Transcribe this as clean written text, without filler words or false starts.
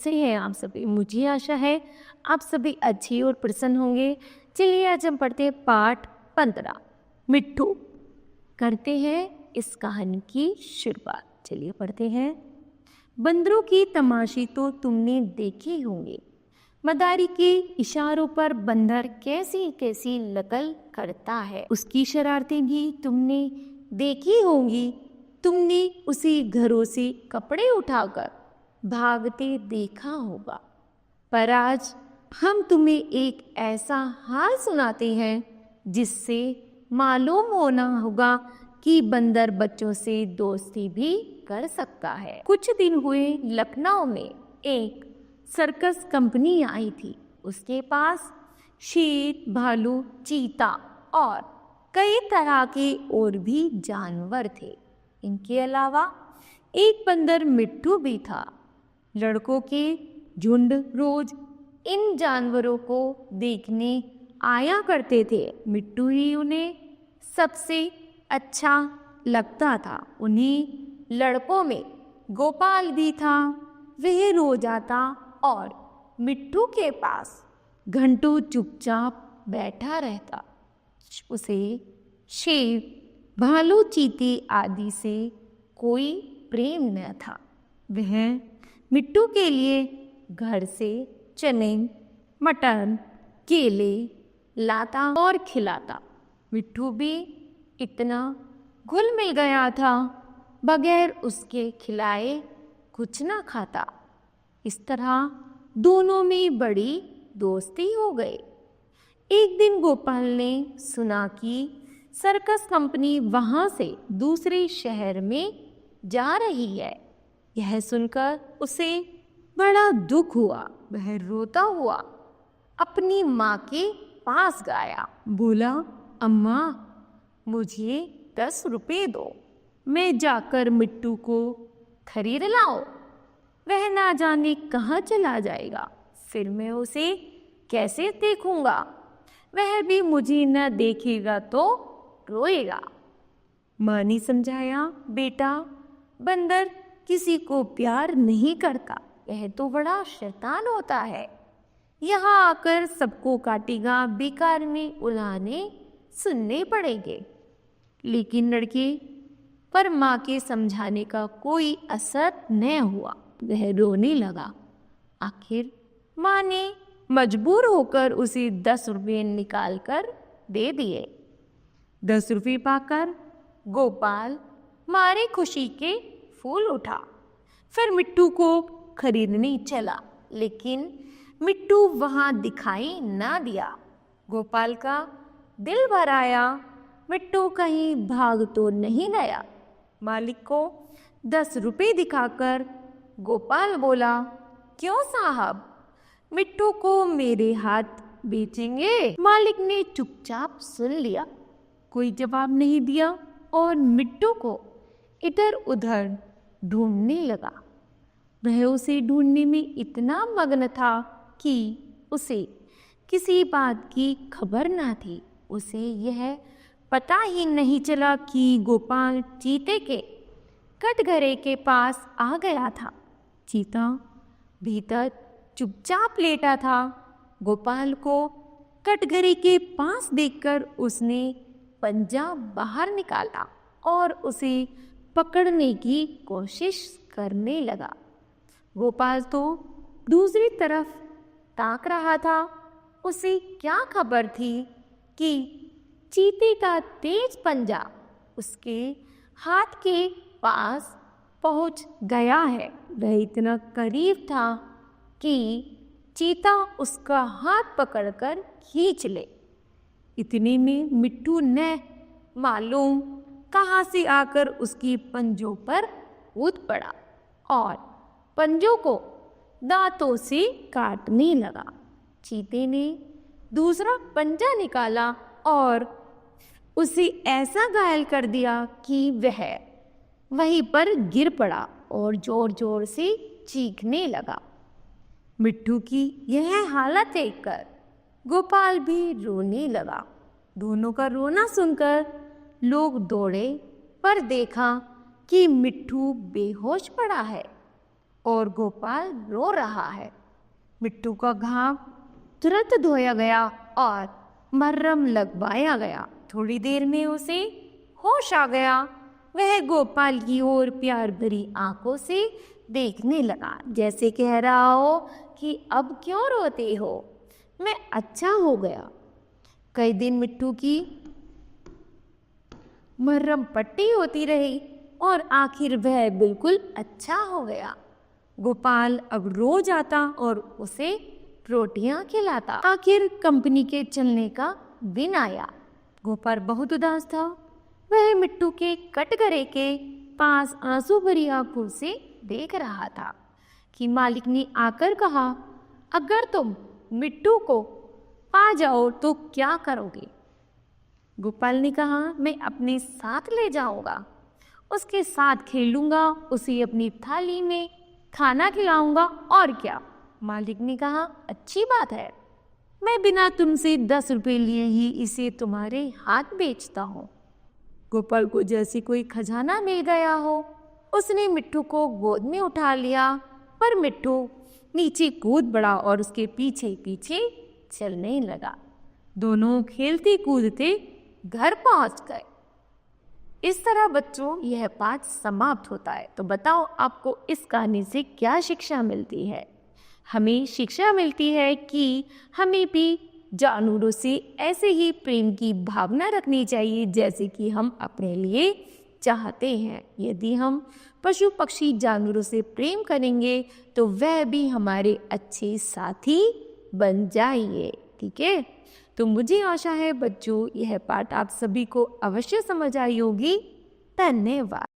कैसे हैं आप सभी? मुझे आशा है आप सभी अच्छे और प्रसन्न होंगे। चलिए आज हम पढ़ते हैं पाठ 15 मिट्ठू। करते हैं इस कहानी की शुरुआत। चलिए पढ़ते हैं। बंदरों की तमाशी तो तुमने देखे होंगे। मदारी के इशारों पर बंदर कैसी कैसी नकल करता है, उसकी शरारतें भी तुमने देखी होंगी। तुमने उसी घरों से कपड़े उठाकर भागते देखा होगा। पर आज हम तुम्हें एक ऐसा हाल सुनाते हैं जिससे मालूम होना होगा कि बंदर बच्चों से दोस्ती भी कर सकता है। कुछ दिन हुए लखनऊ में एक सर्कस कंपनी आई थी। उसके पास शेर, भालू, चीता और कई तरह के और भी जानवर थे। इनके अलावा एक बंदर मिट्ठू भी था। लड़कों के झुंड रोज इन जानवरों को देखने आया करते थे। मिट्ठू ही उन्हें सबसे अच्छा लगता था। उन्हीं लड़कों में गोपाल भी था। वह रोज आता और मिट्ठू के पास घंटों चुपचाप बैठा रहता। उसे शेर, भालू, चीते आदि से कोई प्रेम न था। वह मिट्ठू के लिए घर से चने, मटर, केले लाता और खिलाता। मिट्ठू भी इतना घुल मिल गया था, बगैर उसके खिलाए कुछ न खाता। इस तरह दोनों में बड़ी दोस्ती हो गई। एक दिन गोपाल ने सुना कि सर्कस कंपनी वहां से दूसरे शहर में जा रही है। यह सुनकर उसे बड़ा दुख हुआ। वह रोता हुआ अपनी माँ के पास गया। बोला, अम्मा, मुझे 10 रुपए दो, मैं जाकर मिट्टू को खरीद लाऊं। वह ना जाने कहाँ चला जाएगा, फिर मैं उसे कैसे देखूंगा। वह भी मुझे न देखेगा तो रोएगा। माँ ने समझाया, बेटा, बंदर किसी को प्यार नहीं करता, यह तो बड़ा शैतान होता है। यहाँ आकर सबको काटेगा, बेकार में उलाहने सुनने पड़ेंगे। लेकिन लड़के पर माँ के समझाने का कोई असर न हुआ। वह रोने लगा। आखिर माँ ने मजबूर होकर उसे 10 रुपये निकाल कर दे दिए। 10 रुपये पाकर गोपाल मारे खुशी के फूल उठा। फिर मिट्टू को खरीदने चला, लेकिन मिट्टू वहां दिखाई ना दिया। गोपाल का दिल भर आया। मिट्टू कहीं भाग तो नहीं गया। मालिक को 10 रुपये दिखाकर गोपाल बोला, क्यों साहब, मिट्टू को मेरे हाथ बेचेंगे? मालिक ने चुपचाप सुन लिया, कोई जवाब नहीं दिया और मिट्टू को इधर उधर ढूंढने लगा। वह उसे ढूंढने में इतना मग्न था कि उसे किसी बात की खबर न थी। उसे यह पता ही नहीं चला कि गोपाल चीते के कटघरे के पास आ गया था। चीता भीतर चुपचाप लेटा था। गोपाल को कटघरे के पास देखकर उसने पंजा बाहर निकाला और उसे पकड़ने की कोशिश करने लगा। गोपाल तो दूसरी तरफ ताक रहा था। उसे क्या खबर थी कि चीते का तेज पंजा उसके हाथ के पास पहुंच गया है। वह इतना करीब था कि चीता उसका हाथ पकड़कर खींच ले। इतने में मिट्टू ने मालूम कहाँ से आकर उसकी पंजों पर कूद पड़ा और पंजों को दांतों से काटने लगा। चीते ने दूसरा पंजा निकाला और उसे ऐसा घायल कर दिया कि वह वहीं पर गिर पड़ा और जोर जोर से चीखने लगा। मिट्टू की यह हालत देखकर गोपाल भी रोने लगा। दोनों का रोना सुनकर लोग दौड़े, पर देखा कि मिट्टू बेहोश पड़ा है। और गोपाल रो रहा है। मिट्टू का घाव तुरंत धोया गया और मरहम लगवाया गया। थोड़ी देर में उसे होश आ गया। वह गोपाल की ओर प्यार भरी आंखों से देखने लगा, जैसे कह रहा हो कि अब क्यों रोते हो, मैं अच्छा हो गया। कई दिन मिट्टू की मरहम पट्टी होती रही और आखिर वह बिल्कुल अच्छा हो गया। गोपाल अब रोज आता और उसे रोटियां खिलाता। आखिर कंपनी के चलने का दिन आया। गोपाल बहुत उदास था। वह मिट्टू के कटघरे के पास आंसू भरी आंखों से देख रहा था कि मालिक ने आकर कहा, अगर तुम मिट्टू को पा जाओ तो क्या करोगे? गोपाल ने कहा, मैं अपने साथ ले जाऊंगा, उसके साथ खेलूंगा, उसे अपनी थाली में खाना खिलाऊंगा और क्या। मालिक ने कहा, अच्छी बात है, मैं बिना तुमसे 10 रुपये लिए ही इसे तुम्हारे हाथ बेचता हूँ। गोपाल को जैसे कोई खजाना मिल गया हो। उसने मिट्टू को गोद में उठा लिया, पर मिट्टू नीचे कूद पड़ा और उसके पीछे पीछे चलने लगा। दोनों खेलते कूदते घर पहुंच गए। इस तरह बच्चों यह पाठ समाप्त होता है। तो बताओ आपको इस कहानी से क्या शिक्षा मिलती है? हमें शिक्षा मिलती है कि हमें भी जानवरों से ऐसे ही प्रेम की भावना रखनी चाहिए जैसे कि हम अपने लिए चाहते हैं। यदि हम पशु पक्षी जानवरों से प्रेम करेंगे तो वह भी हमारे अच्छे साथी बन जाएंगे। ठीक है, तो मुझे आशा है बच्चों यह पाठ आप सभी को अवश्य समझ आई होगी। धन्यवाद।